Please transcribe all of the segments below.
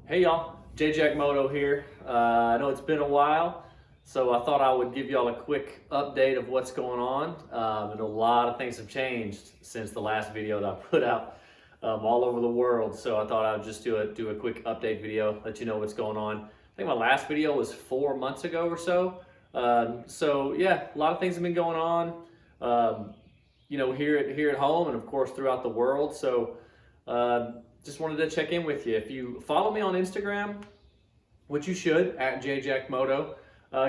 Hey y'all, Jack Moto here. I know it's been a while, so I thought I would give y'all a quick update of what's going on. And a lot of things have changed since the last video that I put out all over the world. So I thought I would just do a quick update video, let you know what's going on. I think my last video was 4 months ago or so. So yeah, a lot of things have been going on. Here at home and of course throughout the world. So just wanted to check in with you. If you follow me on Instagram, which you should, at JJackMoto,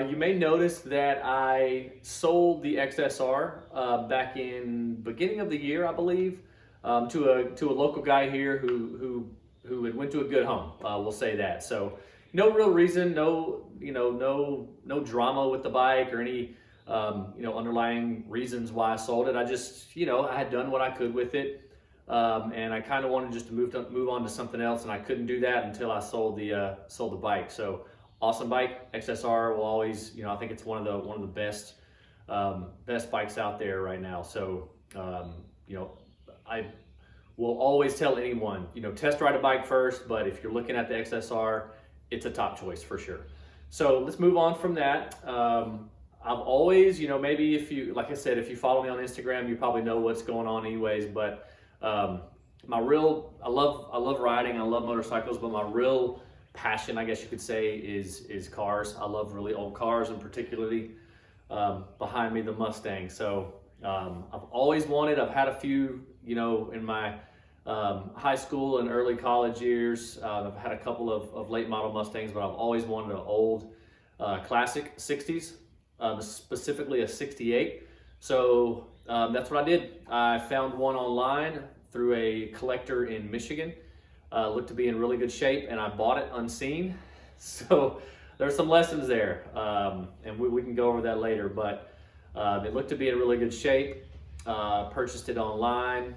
you may notice that I sold the XSR back in beginning of the year, I believe, to a local guy here who had went to a good home. We'll say that. So no real reason, no drama with the bike or any underlying reasons why I sold it. I just I had done what I could with it. And I kind of wanted just to move on to something else, and I couldn't do that until I sold the bike. So awesome bike, XSR will always, I think it's one of the best bikes out there right now. So I will always tell anyone, test ride a bike first, but if you're looking at the XSR, it's a top choice for sure. So let's move on from that. I've always, maybe if you, like I said, if you follow me on Instagram, you probably know what's going on anyways, but I love riding, I love motorcycles, but my real passion, I guess you could say, is cars. I love really old cars, and particularly behind me, the Mustang. So I've always wanted, I've had a few, in my high school and early college years. I've had a couple of late model Mustangs, but I've always wanted an old classic 60s, specifically a 68. So that's what I did. I found one online through a collector in Michigan. Looked to be in really good shape, and I bought it unseen. So there's some lessons there, and we can go over that later. But it looked to be in really good shape. Purchased it online,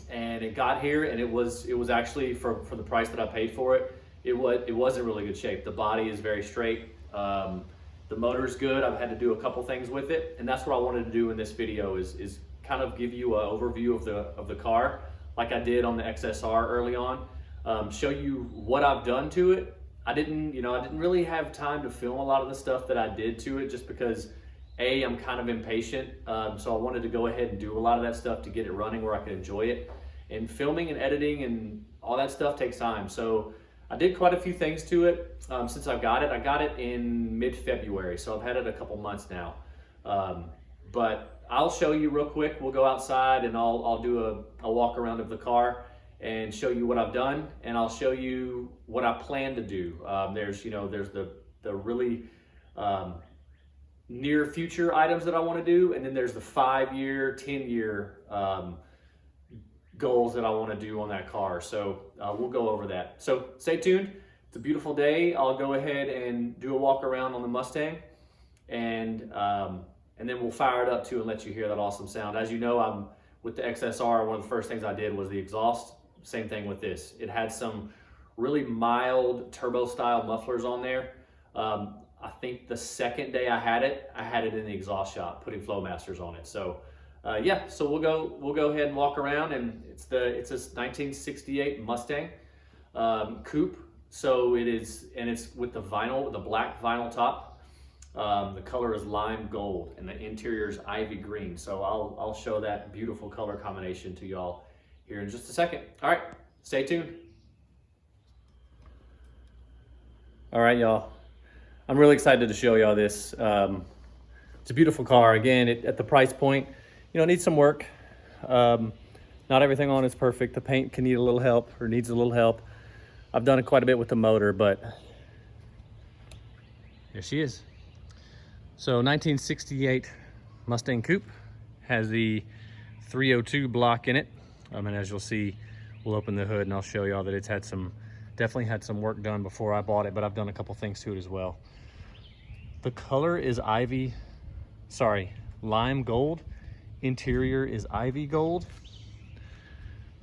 and it got here, and it was actually for the price that I paid for it. It was in really good shape. The body is very straight. The motor's good. I've had to do a couple things with it, and that's what I wanted to do in this video is kind of give you an overview of the car, like I did on the XSR early on. Show you what I've done to it. I didn't really have time to film a lot of the stuff that I did to it, just because I'm kind of impatient. So I wanted to go ahead and do a lot of that stuff to get it running where I could enjoy it. And filming and editing and all that stuff takes time. So I did quite a few things to it since I got it. I got it in mid-February, so I've had it a couple months now. But I'll show you real quick. We'll go outside and I'll do a walk around of the car and show you what I've done, and I'll show you what I plan to do. There's the really near future items that I want to do, and then there's the 5-year, 10-year goals that I want to do on that car. So we'll go over that. So stay tuned. It's a beautiful day. I'll go ahead and do a walk around on the Mustang, and then we'll fire it up too and let you hear that awesome sound. As you know, I'm with the XSR. One of the first things I did was the exhaust. Same thing with this. It had some really mild turbo style mufflers on there. I think the second day I had it in the exhaust shop, putting Flowmasters on it. So so we'll go ahead and walk around, and it's a 1968 Mustang Coupe. So it is, and it's with the black vinyl top. The color is lime gold, and the interior is ivy green. So I'll show that beautiful color combination to y'all here in just a second. All right, stay tuned. All right, y'all. I'm really excited to show y'all this. It's a beautiful car. Again, at the price point, it needs some work. Not everything on it's perfect. The paint can need a little help, or needs a little help. I've done it quite a bit with the motor, but here she is. So 1968 Mustang Coupe has the 302 block in it. And as you'll see, we'll open the hood and I'll show y'all that it's definitely had some work done before I bought it, but I've done a couple things to it as well. The color is lime gold. Interior is ivy gold.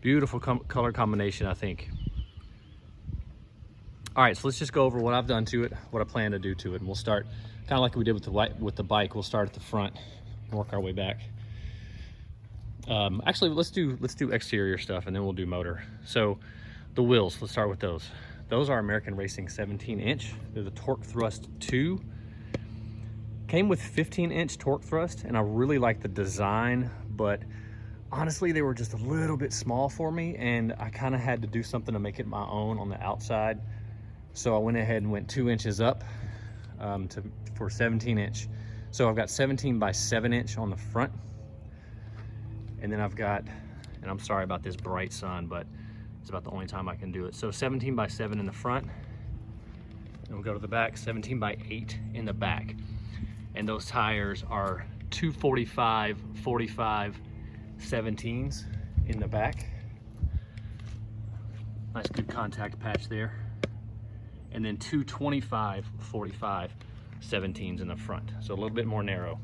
Beautiful color combination, I think. All right, so let's just go over what I've done to it, what I plan to do to it, and we'll start kind of like we did with the bike. We'll start at the front and work our way back. Actually, let's do exterior stuff, and then we'll do motor. So the wheels, let's start with those. Those are American Racing 17-inch. They're the Torque Thrust 2. Came with 15-inch torque thrust, and I really like the design, but honestly, they were just a little bit small for me, and I kind of had to do something to make it my own on the outside. So I went ahead and went 2 inches up for 17-inch. So I've got 17 by 7-inch on the front, and then I've got, and I'm sorry about this bright sun, but it's about the only time I can do it. So 17 by 7 in the front, and we'll go to the back, 17 by 8 in the back. And those tires are 245 45 17s in the back. Nice good contact patch there. And then 225 45 17s in the front. So a little bit more narrow.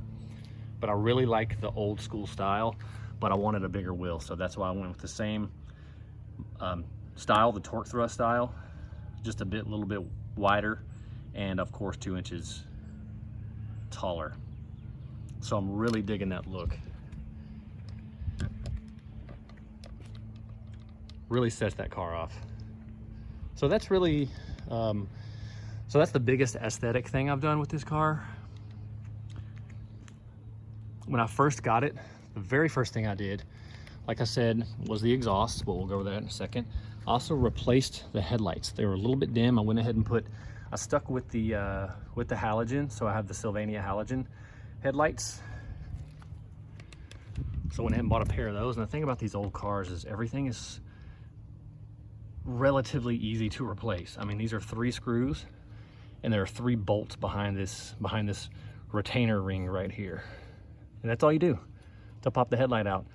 But I really like the old school style, but I wanted a bigger wheel. So that's why I went with the same style, the torque thrust style, just a little bit wider, and of course 2 inches taller. So I'm really digging that look. Really sets that car off. So that's really, so that's the biggest aesthetic thing I've done with this car. When I first got it, the very first thing I did, like I said, was the exhaust, but we'll go over that in a second. I also replaced the headlights. They were a little bit dim. I went ahead and I stuck with the halogen, so I have the Sylvania halogen headlights. So I went ahead and bought a pair of those. And the thing about these old cars is everything is relatively easy to replace. I mean, these are 3 screws, and there are 3 bolts behind this retainer ring right here, and that's all you do to pop the headlight out.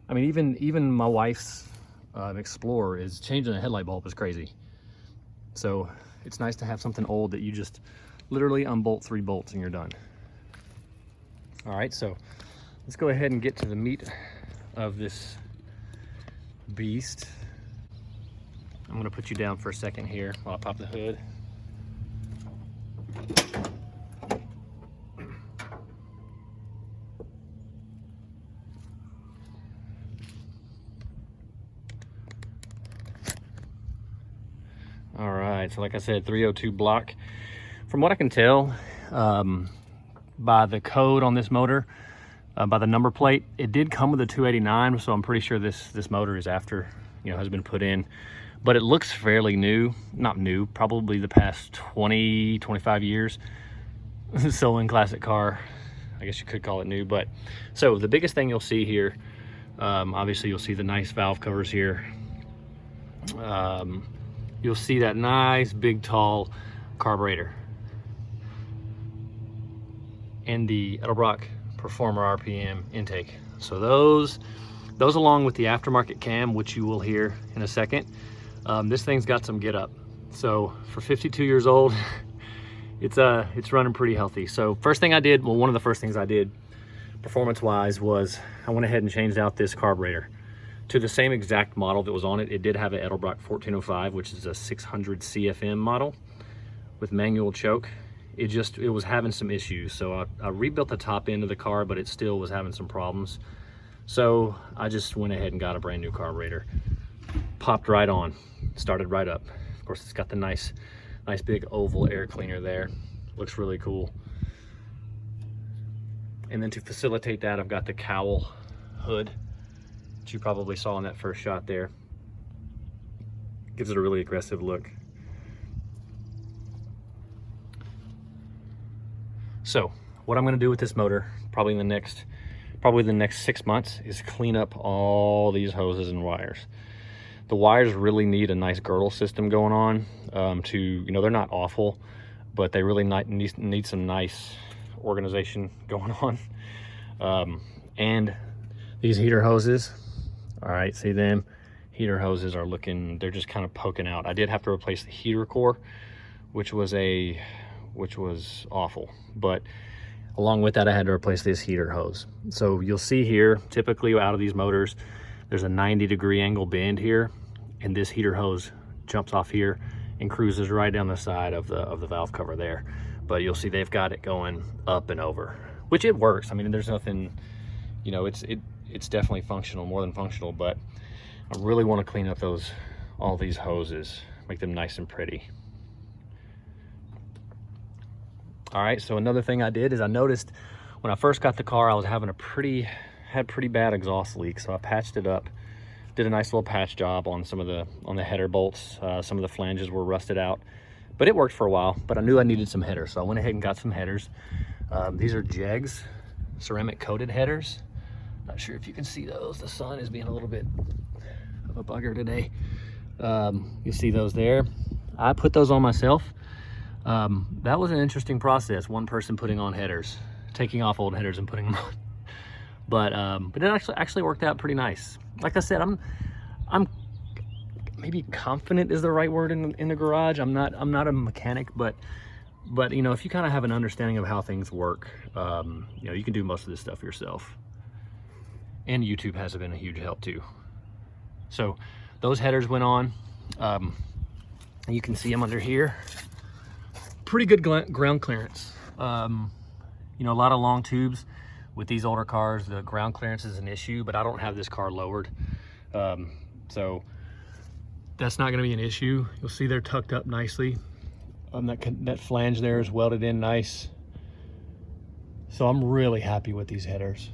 I mean, even my wife's Explorer is changing the headlight bulb is crazy. So it's nice to have something old that you just literally unbolt 3 bolts and you're done. All right, so let's go ahead and get to the meat of this beast. I'm gonna put you down for a second here while I pop the hood. All right, so like I said, 302 block. From what I can tell, by the code on this motor, by the number plate, it did come with a 289, so I'm pretty sure this motor is after, has been put in. But it looks fairly new. Not new, probably the past 20, 25 years. So in classic car, I guess you could call it new. But so the biggest thing you'll see here, obviously you'll see the nice valve covers here. You'll see that nice big tall carburetor and the Edelbrock Performer RPM intake. So those along with the aftermarket cam, which you will hear in a second, this thing's got some get up. So for 52 years old, it's running pretty healthy. So first thing I did, well, one of the first things I did performance wise was I went ahead and changed out this carburetor to the same exact model that was on it. It did have an Edelbrock 1405, which is a 600 CFM model with manual choke. It was having some issues. So I rebuilt the top end of the car, but it still was having some problems. So I just went ahead and got a brand new carburetor. Popped right on, started right up. Of course, it's got the nice big oval air cleaner there. Looks really cool. And then to facilitate that, I've got the cowl hood that you probably saw in that first shot there. Gives it a really aggressive look. So what I'm gonna do with this motor, probably the next 6 months, is clean up all these hoses and wires. The wires really need a nice girdle system going on. They're not awful, but they really need some nice organization going on. And these heater hoses, all right, see them? Heater hoses are they're just kind of poking out. I did have to replace the heater core, which was awful. But along with that, I had to replace this heater hose. So you'll see here, typically out of these motors, there's a 90-degree angle bend here, and this heater hose jumps off here and cruises right down the side of the valve cover there. But you'll see they've got it going up and over, which it works. I mean, there's nothing, it's definitely functional, more than functional, but I really want to clean up all these hoses make them nice and pretty. All right, so another thing I did is I noticed when I first got the car, I was having pretty bad exhaust leak. So I patched it up, did a nice little patch job on on the header bolts. Some of the flanges were rusted out, but it worked for a while. But I knew I needed some headers, so I went ahead and got some headers. These are Jegs ceramic coated headers. Not sure if you can see those. The sun is being a little bit of a bugger today. You see those there. I put those on myself. That was an interesting process. One person putting on headers, taking off old headers and putting them on. But it actually worked out pretty nice. Like I said, I'm maybe confident is the right word in the garage. I'm not a mechanic, but you know, if you kind of have an understanding of how things work, you know, you can do most of this stuff yourself. And YouTube has been a huge help too. So those headers went on. You can see them under here. Pretty good ground clearance. You know, a lot of long tubes with these older cars, the ground clearance is an issue, but I don't have this car lowered. So that's not gonna be an issue. You'll see they're tucked up nicely. That flange there is welded in nice. So I'm really happy with these headers.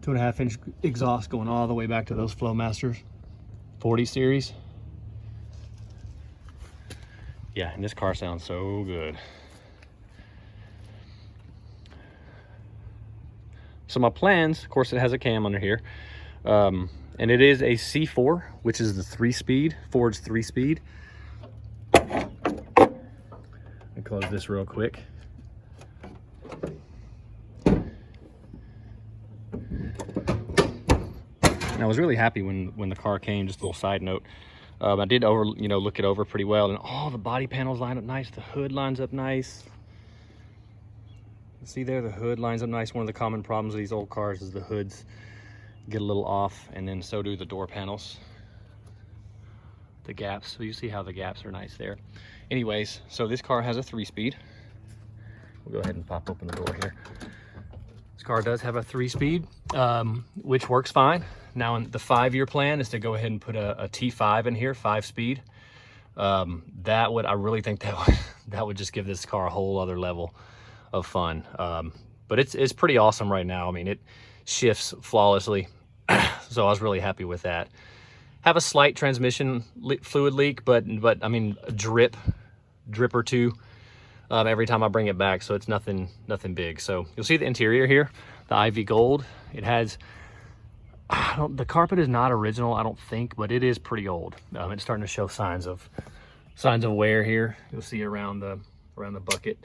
2.5 inch exhaust going all the way back to those Flowmasters 40 series. Yeah, and this car sounds so good. So my plans, of course, it has a cam under here. And it is a C4, which is the 3-speed, Ford's 3-speed. Let me close this real quick. And I was really happy when the car came. Just a little side note. I did look it over pretty well, and all the body panels line up nice. The hood lines up nice. See there, the hood lines up nice. One of the common problems with these old cars is the hoods get a little off, and then so do the door panels, the gaps. So you see how the gaps are nice there. Anyways, so this car has a 3-speed. We'll go ahead and pop open the door here. This car does have a 3-speed, which works fine. Now, the 5-year plan is to go ahead and put a T5 in here, 5-speed. I really think that would just give this car a whole other level of fun. But it's pretty awesome right now. I mean, it shifts flawlessly, so I was really happy with that. Have a slight transmission fluid leak, but I mean, a drip or two every time I bring it back, so it's nothing big. So you'll see the interior here, the Ivy Gold. It has, the carpet is not original, I don't think, but it is pretty old. It's starting to show signs of wear here. You'll see around the bucket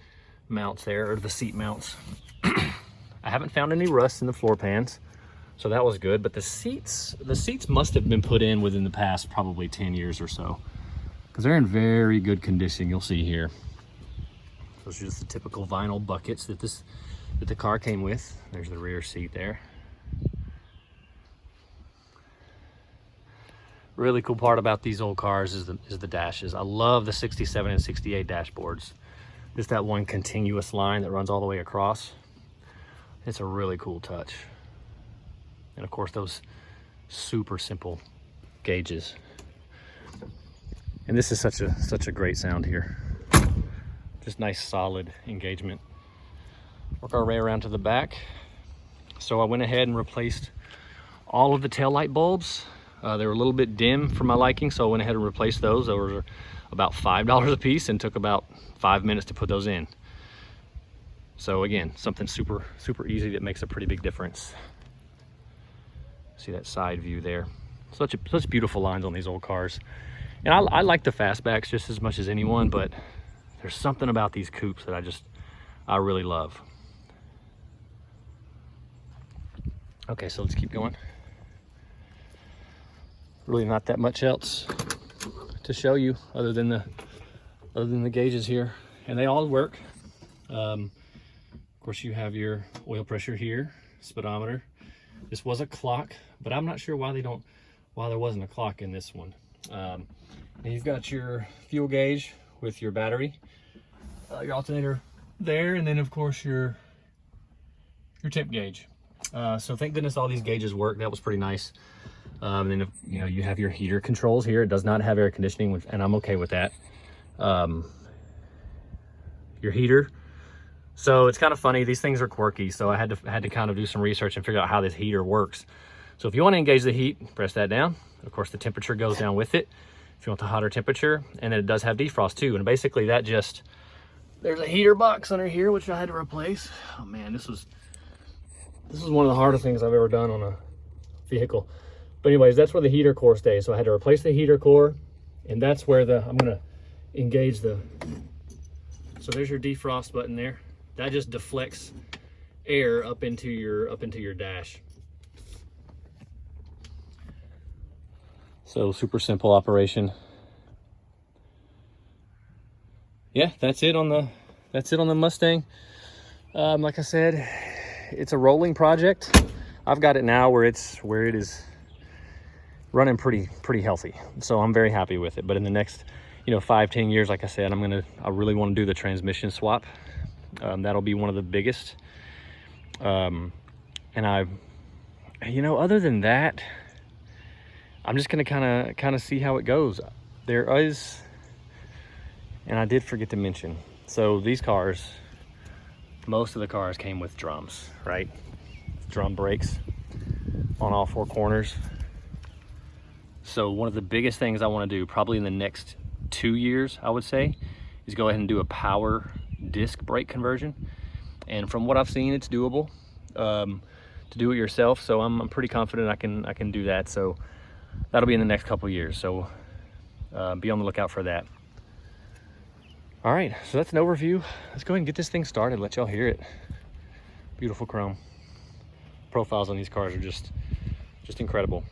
mounts there, or the seat mounts. I haven't found any rust in the floor pans, so that was good. But the seats must have been put in within the past probably 10 years or so, because they're in very good condition. You'll see here. Those are just the typical vinyl buckets that the car came with. There's the rear seat there. Really cool part about these old cars is the dashes. I love the 67 and 68 dashboards. Just that one continuous line that runs all the way across. It's a really cool touch. And of course, those super simple gauges. And this is such a great sound here. Just nice solid engagement. Work our way around to the back. So I went ahead and replaced all of the taillight bulbs. They were a little bit dim for my liking, so I went ahead and replaced those. They were about $5 a piece and took about 5 minutes to put those in. So again, something super easy that makes a pretty big difference. See that side view there? Such beautiful lines on these old cars. And I like the fastbacks just as much as anyone, but there's something about these coupes that I really love. Okay, so let's keep going. Really not that much else to show you other than the gauges here, and they all work. Of course, you have your oil pressure here, speedometer. This was a clock, but I'm not sure why there wasn't a clock in this one. And you've got your fuel gauge with your battery, your alternator there, and then of course your tip gauge. So thank goodness all these gauges work. That was pretty nice. And then, you know, you have your heater controls here. It does not have air conditioning, and I'm okay with that. Your heater. So it's kind of funny. These things are quirky. So I had to kind of do some research and figure out how this heater works. So if you want to engage the heat, press that down. Of course, the temperature goes down with it. If you want the hotter temperature, and then it does have defrost too. And basically that just, there's a heater box under here, which I had to replace. Oh man, this was one of the hardest things I've ever done on a vehicle. But anyways, that's where the heater core stays. So I had to replace the heater core, and that's where I'm gonna engage the, so there's your defrost button there. That just deflects air up into your dash. So super simple operation. Yeah, that's it on the Mustang. Like I said, it's a rolling project. I've got it now where it is running pretty healthy. So I'm very happy with it. But in the next, 5-10 years, like I said, I really want to do the transmission swap. That'll be one of the biggest. And other than that, I'm just gonna kind of see how it goes. There is, and I did forget to mention, so these cars, most of the cars came with drums, right? Drum brakes on all 4 corners. So one of the biggest things I want to do probably in the next 2 years, I would say, is go ahead and do a power disc brake conversion. And from what I've seen, it's doable to do it yourself. So I'm pretty confident I can do that. So that'll be in the next couple years. So be on the lookout for that. All right, so that's an overview. Let's go ahead and get this thing started. Let y'all hear it. Beautiful chrome. Profiles on these cars are just incredible.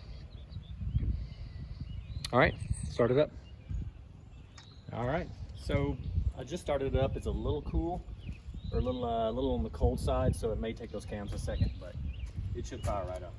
All right, start it up. All right, so I just started it up. It's a little cool, or a little on the cold side, so it may take those cams a second, but it should fire right up.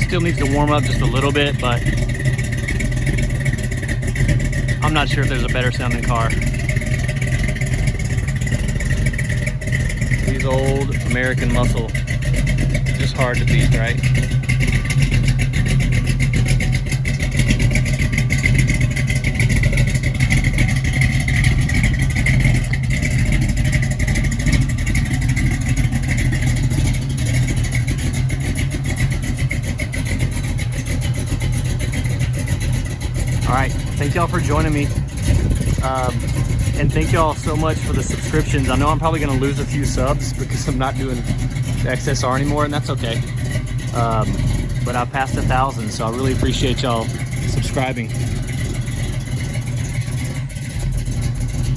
Still needs to warm up just a little bit, but I'm not sure if there's a better sounding car. These old American muscle, just hard to beat, right? All right, thank y'all for joining me. And thank y'all so much for the subscriptions. I know I'm probably gonna lose a few subs because I'm not doing the XSR anymore, and that's okay. But I passed 1,000, so I really appreciate y'all subscribing.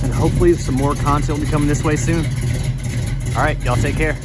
And hopefully some more content will be coming this way soon. All right, y'all take care.